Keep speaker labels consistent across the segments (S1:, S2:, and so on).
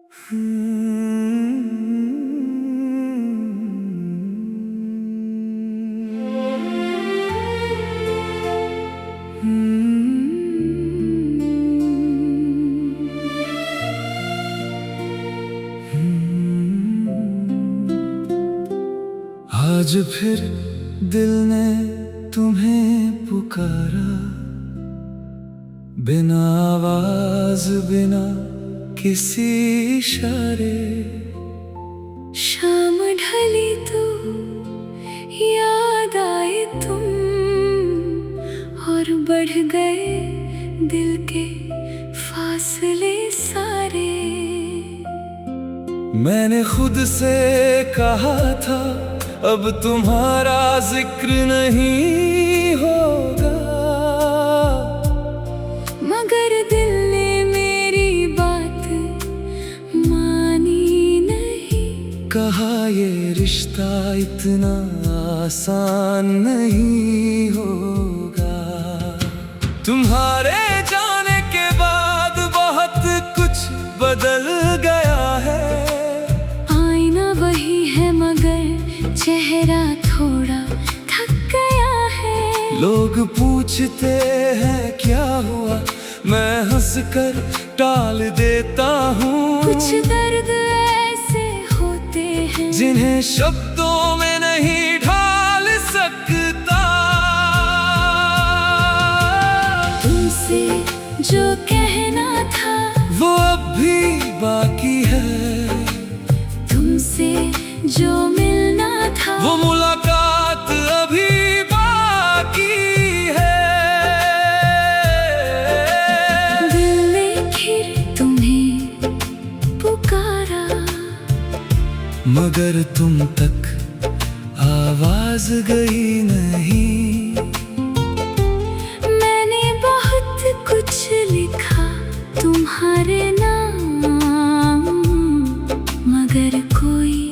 S1: आज फिर दिल ने तुम्हें पुकारा, बिना आवाज बिना किसी इशारे।
S2: शाम ढली तो याद आए तुम, और बढ़ गए दिल के फासले सारे।
S1: मैंने खुद से कहा था अब तुम्हारा जिक्र नहीं होगा,
S2: मगर दिल ने मेरी बात मानी नहीं।
S1: कहा ये रिश्ता इतना आसान नहीं होगा। तुम्हारे जाने के बाद बहुत कुछ बदल गया है।
S2: आईना वही है मगर चेहरा थोड़ा थक गया है।
S1: लोग पूछते हैं क्या हुआ, मैं हंसकर टाल देता हूँ।
S2: कुछ दर्द ऐसे होते हैं
S1: जिन्हें शब्दों में नहीं ढाल सकता।
S2: तुमसे जो कहना था
S1: वो अब भी बाकी है।
S2: तुमसे जो मिलना था
S1: वो मुलाकात अभी बाकी है।
S2: दिल ने फिर तुम्हें पुकारा,
S1: मगर तुम तक आवाज गई नहीं।
S2: मैंने बहुत कुछ लिखा तुम्हारे नाम, मगर कोई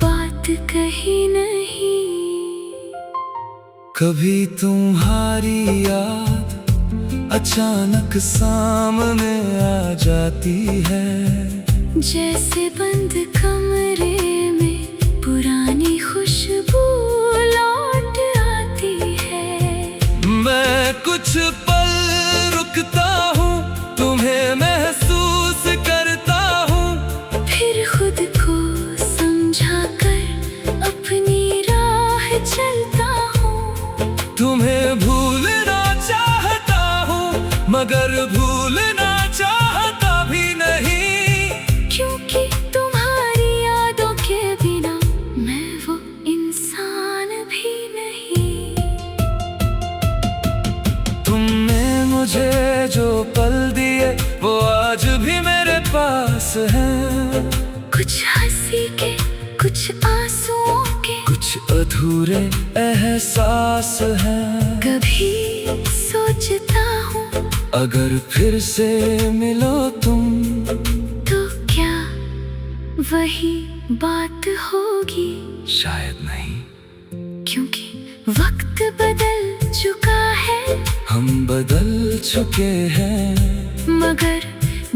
S2: बात कही नहीं।
S1: कभी तुम्हारी याद अचानक सामने आ जाती है।
S2: जैसे बंद कमरे में पुरानी खुशबू लौट आती है।
S1: मैं कुछ पल रुकता हूँ, तुम्हें महसूस करता हूँ।
S2: फिर खुद को समझा कर अपनी राह चलता हूँ।
S1: तुम्हें भूलना चाहता हूँ, मगर भूलना चाहता भी नहीं।
S2: क्योंकि तुम्हारी यादों के बिना मैं वो इंसान भी नहीं।
S1: तुमने मुझे जो पल दिए वो आज भी मेरे पास हैं।
S2: कुछ हंसी के, कुछ आंसुओं के,
S1: कुछ अधूरे एहसास हैं।
S2: कभी सोचता हूँ
S1: अगर फिर से मिलो तुम
S2: तो क्या वही बात होगी।
S1: शायद नहीं,
S2: क्योंकि वक्त बदल चुका है,
S1: हम बदल चुके हैं।
S2: मगर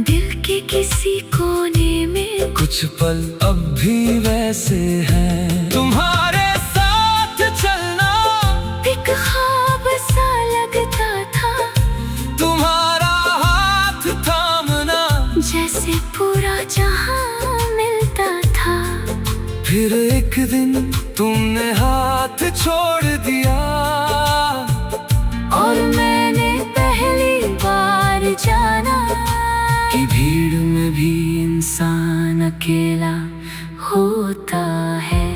S2: दिल के किसी कोने में
S1: कुछ पल अब भी वैसे हैं। तुम्हारे साथ चलना
S2: एक ख्वाब सा लगता था।
S1: तुम्हारा हाथ थामना
S2: जैसे पूरा जहां मिलता था।
S1: फिर एक दिन तुमने हाथ छोड़ दिया,
S2: और मैंने पहली बार जाना कि भीड़ में भी इंसान अकेला होता है।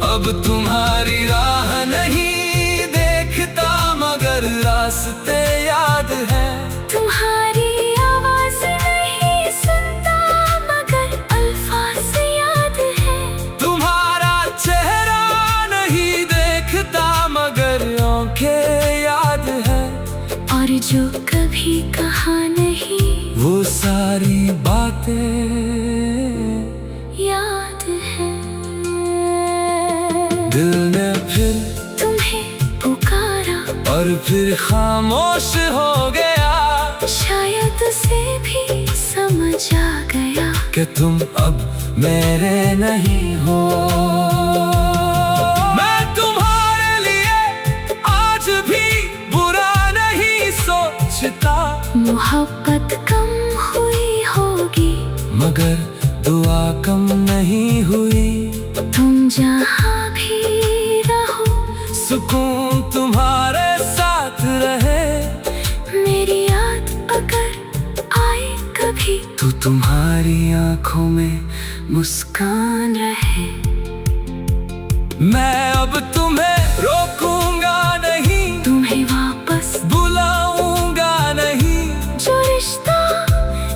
S1: अब तुम्हारी राह नहीं देखता, मगर रास्ते याद है।
S2: तुम्हारी आवाज नहीं सुनता, मगर अल्फाज याद है।
S1: तुम्हारा चेहरा नहीं देखता, मगर आंखें याद है।
S2: और जो कभी कहा नहीं
S1: वो सारी बातें
S2: याद है।
S1: दिल ने फिर
S2: तुम्हें पुकारा,
S1: और फिर खामोश हो गया।
S2: शायद उसे भी समझ
S1: कि तुम अब मेरे नहीं हो। मैं तुम्हारे लिए आज भी बुरा नहीं सोचता।
S2: मोहब्बत कम हुई होगी
S1: मगर दुआ कम नहीं हुई।
S2: तुम जहाँ भी रहो
S1: सुकून तुम्हारे साथ रहे।
S2: मेरी याद अगर आए कभी
S1: तो तुम्हारी आंखों में मुस्कान
S2: रहे।
S1: मैं अब तुम्हें रोकूंगा नहीं,
S2: तुम्हें वापस
S1: बुलाऊंगा नहीं।
S2: जो रिश्ता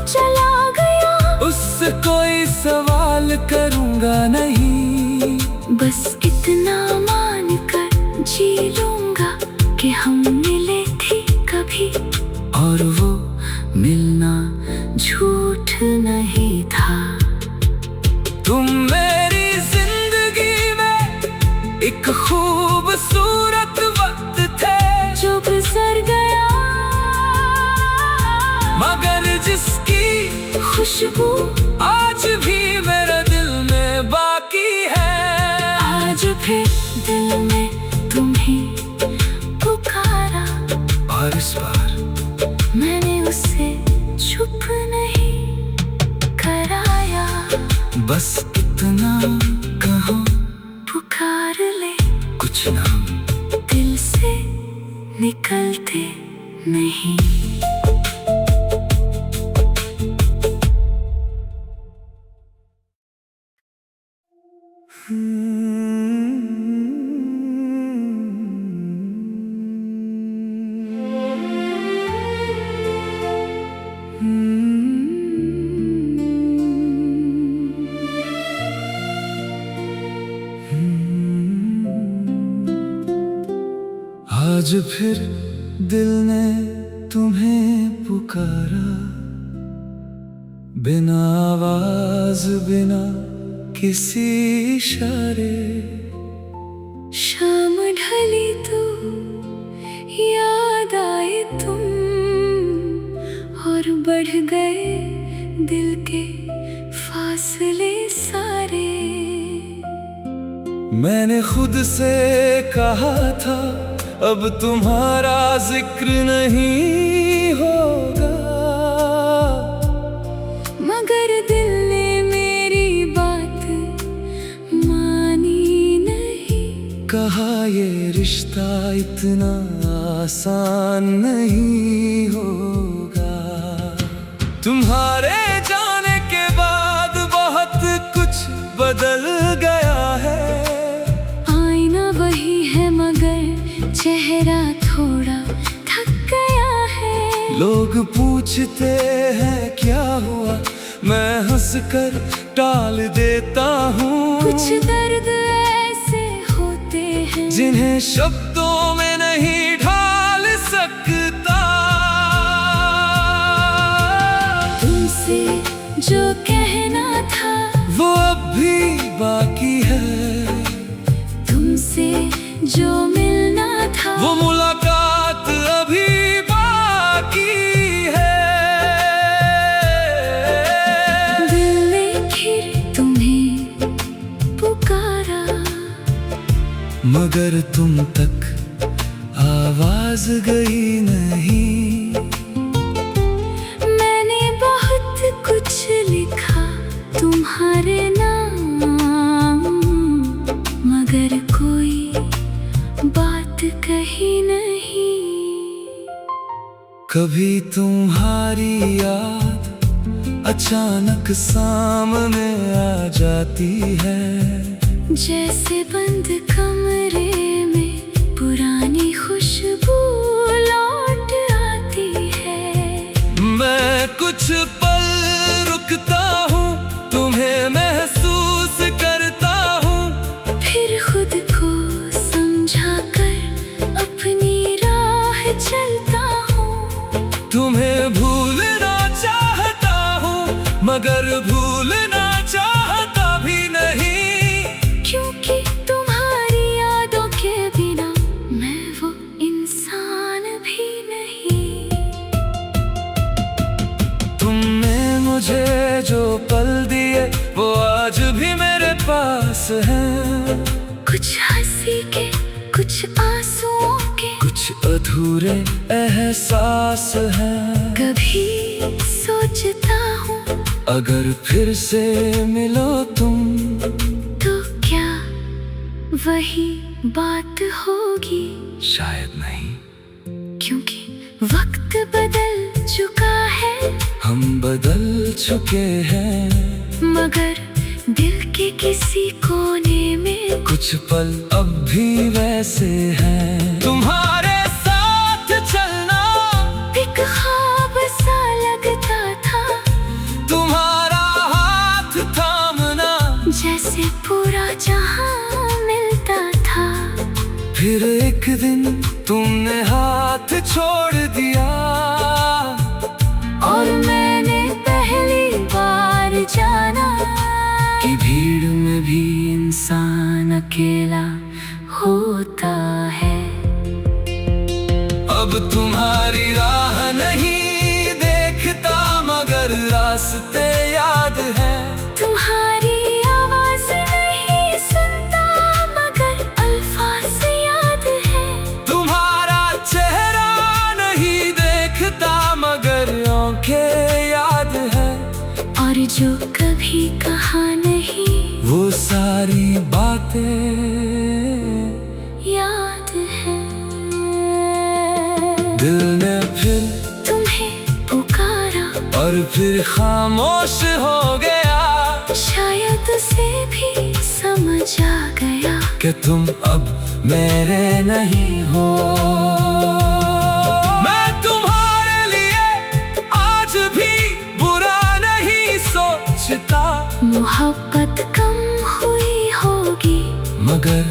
S2: चला गया
S1: उससे कोई सवाल करूंगा नहीं।
S2: बस इतना मान कर जी लूंगा कि हम मिले थे कभी
S1: और वो
S2: मिलना झूठ नहीं था।
S1: तुम मेरी जिंदगी में एक खूबसूरत वक्त थे
S2: जो गुजर गया
S1: मगर जिसकी
S2: खुशबू
S1: आज भी मेरे दिल में बाकी है।
S2: आज फिर दिल में तुम्हें पुकारा
S1: और इस बार
S2: मैंने उसे चुप नहीं कराया।
S1: बस इतना कहो
S2: पुकार ले
S1: कुछ नाम
S2: दिल से निकलते नहीं।
S1: आज फिर दिल ने तुम्हें पुकारा, बिना आवाज बिना किसी इशारे।
S2: शाम ढली तो याद आए तुम और बढ़ गए दिल के फासले सारे।
S1: मैंने खुद से कहा था अब तुम्हारा जिक्र नहीं होगा,
S2: मगर दिल ने मेरी बात मानी नहीं।
S1: कहा ये रिश्ता इतना आसान नहीं होगा। तुम्हारे जाने के बाद बहुत कुछ बदल गया है।
S2: आईना वही है मगर चेहरा थोड़ा थक गया है।
S1: लोग पूछते हैं क्या हुआ, मैं हंसकर टाल देता हूँ।
S2: कुछ दर्द ऐसे होते हैं
S1: जिन्हें शब्दों में नहीं ढाल सकता।
S2: तुमसे जो कहना था
S1: वो अब भी बाकी है।
S2: तुमसे जो मिलना था
S1: वो मुलाकात अभी बाकी है।
S2: दिल ने फिर तुम्हें पुकारा
S1: मगर तुम तक आवाज गई नहीं।
S2: मैंने बहुत कुछ लिखा तुम्हारे नाम, मगर कोई बात कही नहीं।
S1: कभी तुम्हारी याद अचानक सामने आ जाती है।
S2: जैसे बंद कमरे में पुरानी खुशबू लौट आती है।
S1: मैं कुछ पल रुकता हूँ, तुम्हें महसूस करता हूँ।
S2: फिर खुद को समझा कर अपनी राह चलता हूँ।
S1: तुम्हें भूलना चाहता हूँ मगर भूलना चाहता भी नहीं।
S2: क्योंकि तुम्हारी यादों के बिना मैं वो इंसान भी नहीं।
S1: तुमने मुझे जो पल दिए वो आज भी मेरे पास हैं।
S2: कुछ हंसी के, कुछ आंसुओं के,
S1: कुछ अधूरे एहसास हैं।
S2: कभी सोचता हूँ
S1: अगर फिर से मिलो तुम
S2: तो क्या वही बात होगी?
S1: शायद नहीं,
S2: क्योंकि वक्त बदल चुका है,
S1: हम बदल चुके हैं।
S2: मगर दिल के किसी कोने में
S1: कुछ पल अब भी वैसे हैं। तुम्हारे साथ चलना
S2: एक ख्वाब सा लगता था,
S1: तुम्हारा हाथ थामना
S2: जैसे पूरा जहां मिलता था।
S1: फिर एक दिन तुमने हाथ छोड़ दिया
S2: और मैंने पहली बार जाना कि भीड़ में भी इंसान अकेला होता है।
S1: अब तुम्हारी राह नहीं देखता मगर रास्ते याद है।
S2: तुम्हारी आवाज नहीं सुनता मगर अल्फाज याद है।
S1: तुम्हारा चेहरा नहीं देखता मगर आंखें याद है।
S2: और जो कभी कहा नहीं
S1: वो सारी बातें
S2: याद है।
S1: दिल ने फिर
S2: तुम्हें पुकारा
S1: और फिर खामोश हो गया।
S2: शायद उसे भी समझ आ गया
S1: कि तुम अब मेरे नहीं हो। मैं तुम्हारे लिए आज भी बुरा नहीं सोचता,
S2: मोहब्बत कम हुई होगी
S1: मगर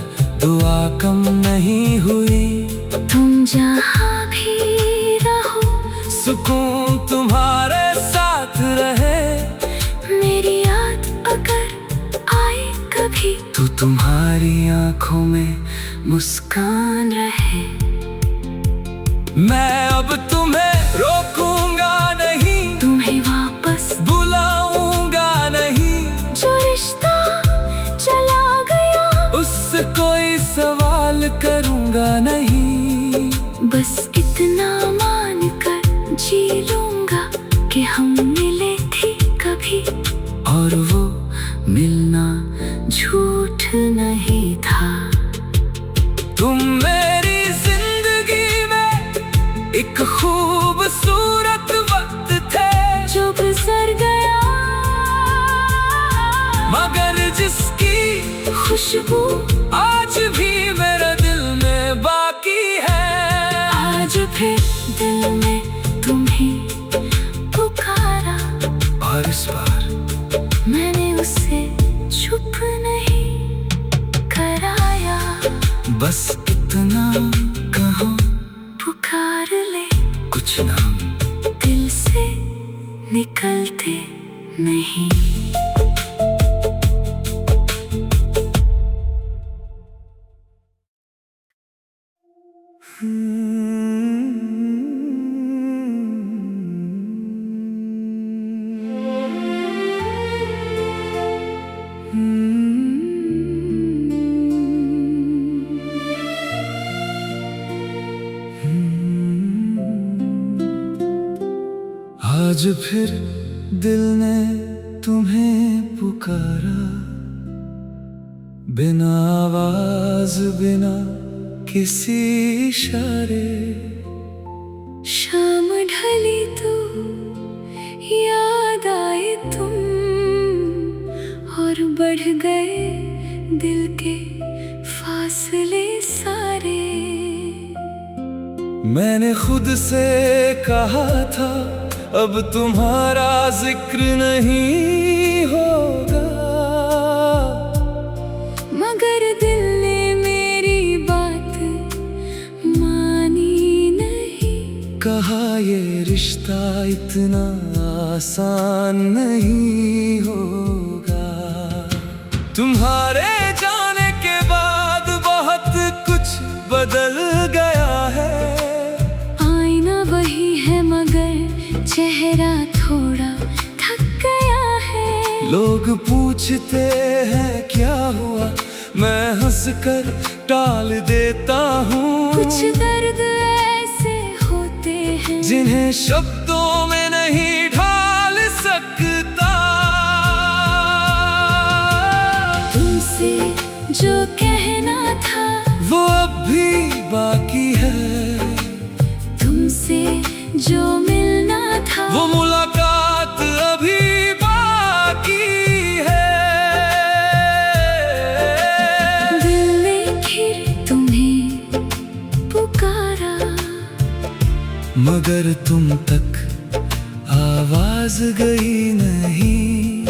S1: दुआ कम नहीं हुई।
S2: तुम जहाँ भी रहो
S1: सुकून तुम्हारे साथ रहे।
S2: मेरी याद अगर आए कभी
S1: तो तुम्हारी आंखों में मुस्कान रहे। मैं अब तुम्हें रोकूंगा नहीं,
S2: तुम्हें वापस
S1: बुलाऊंगा नहीं।
S2: जो रिश्ता चला गया
S1: उससे कोई सवाल करूंगा नहीं।
S2: बस इतना मान कर जी लूंगा कि हम मिले थे कभी,
S1: और वो
S2: मिलना झूठ नहीं था।
S1: तुम मेरी जिंदगी में एक खूबसूरत वक्त थे
S2: जो गुजर गया
S1: मगर जिसकी
S2: खुशबू
S1: आज भी मेरे दिल में बाकी है।
S2: आज फिर दिल में तुम्हें पुकारा
S1: और इस बार
S2: मैंने उसे चुप नहीं कराया।
S1: बस इतना कहो
S2: पुकार ले,
S1: कुछ नाम
S2: दिल से निकलते नहीं।
S1: आज फिर दिल ने तुम्हें पुकारा, बिना आवाज बिना किसी इशारे।
S2: शाम ढली तो याद आए तुम और बढ़ गए दिल के फासले सारे।
S1: मैंने खुद से कहा था अब तुम्हारा जिक्र नहीं होगा,
S2: मगर दिल ने मेरी बात मानी नहीं।
S1: कहा ये रिश्ता इतना आसान नहीं होगा। तुम्हारे जाने के बाद बहुत कुछ बदल गया है।
S2: आईना वही है मगर चेहरा थोड़ा थक गया
S1: लोग पूछते हैं क्या हुआ, मैं हंसकर टाल देता हूँ।
S2: कुछ दर्द ऐसे होते हैं
S1: जिन्हें शब्दों में नहीं ढाल सकता।
S2: तुमसे जो कहना था
S1: वो अब भी बाकी है,
S2: तुमसे जो मिलना था
S1: वो मुलाकात अभी बाकी है।
S2: दिल ने फिर तुम्हें पुकारा,
S1: मगर तुम तक आवाज गई नहीं।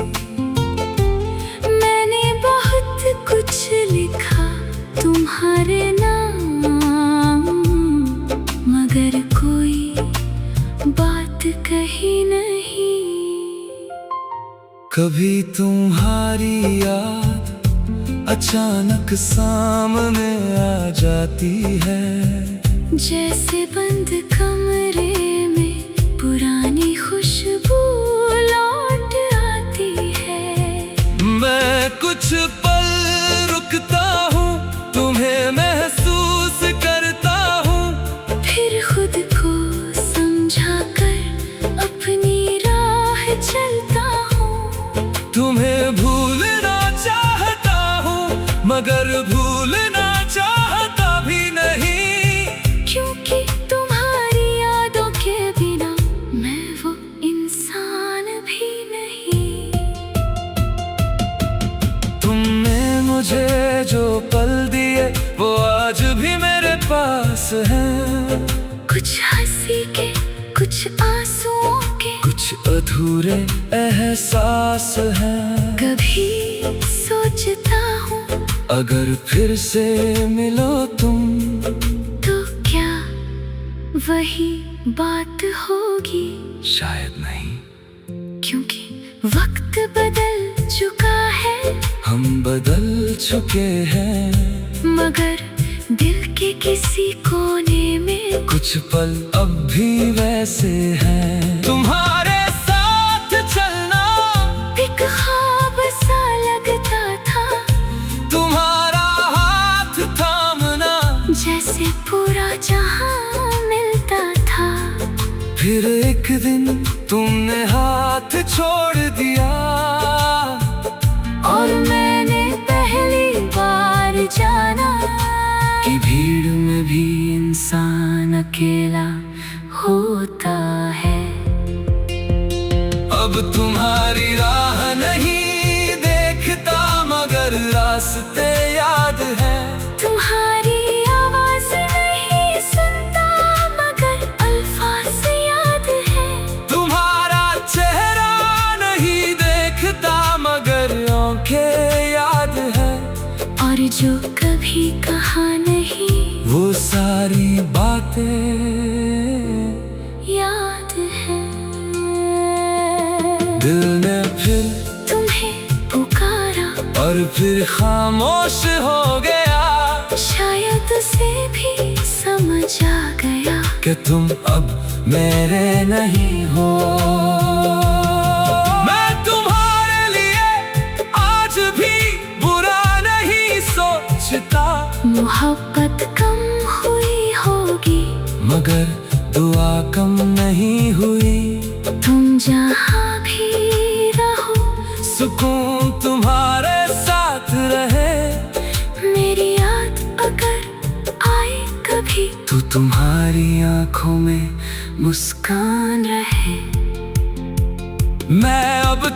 S2: मैंने बहुत कुछ लिखा तुम्हारे नाम, मगर कोई बात कही नहीं।
S1: कभी तुम्हारी याद अचानक सामने आ जाती है,
S2: जैसे बंद कमरे में पुरानी खुशबू लौट आती है।
S1: मैं कुछ पल रुकता हूँ, तुम्हें महसूस करता हूँ,
S2: फिर खुद को समझा कर अपनी राह चलता हूँ।
S1: तुम्हें भूलना चाहता हूँ, मगर भूलना चाहता भी नहीं।
S2: क्योंकि तुम्हारी यादों के बिना मैं वो इंसान भी नहीं।
S1: तुमने मुझे जो पल दिए वो आज भी मेरे पास हैं।
S2: कुछ हंसी के, कुछ आंसुओं के,
S1: कुछ अधूरे एहसास हैं।
S2: कभी सोचता हूँ
S1: अगर फिर से मिलो तुम,
S2: तो क्या वही बात होगी?
S1: शायद नहीं,
S2: क्योंकि वक्त बदल चुका है,
S1: हम बदल चुके हैं।
S2: मगर दिल के किसी कोने में
S1: कुछ पल अब भी वैसे हैं। तुम्हारे साथ चलना
S2: एक ख्वाब सा लगता था,
S1: तुम्हारा हाथ थामना
S2: जैसे पूरा जहां मिलता था।
S1: फिर एक दिन तुमने हाथ छोड़ दिया,
S2: और मैंने पहली बार जाना
S1: कि भीड़ में भी
S2: इंसान अकेला होता है।
S1: अब तुम्हारी राह नहीं देखता, मगर रास्ते याद है।
S2: तुम्हारी आवाज नहीं सुनता, मगर अल्फाज याद है।
S1: तुम्हारा चेहरा नहीं देखता, मगर आंखें याद है।
S2: और जो कभी कहा नहीं
S1: वो सारी बातें
S2: याद है।
S1: दिल ने फिर
S2: तुम्हें पुकारा,
S1: और फिर खामोश हो गया,
S2: शायद उसे भी समझ आ गया
S1: कि तुम अब मेरे नहीं हो। मैं तुम्हारे लिए आज भी बुरा नहीं सोचता,
S2: मोहब्बत कम हुई होगी,
S1: मगर दुआ कम नहीं हुई।
S2: तुम जहाँ भी रहो
S1: सुकून तुम्हारे साथ रहे।
S2: मेरी याद अगर आए कभी,
S1: तो तुम्हारी आंखों में मुस्कान रहे। मैं अब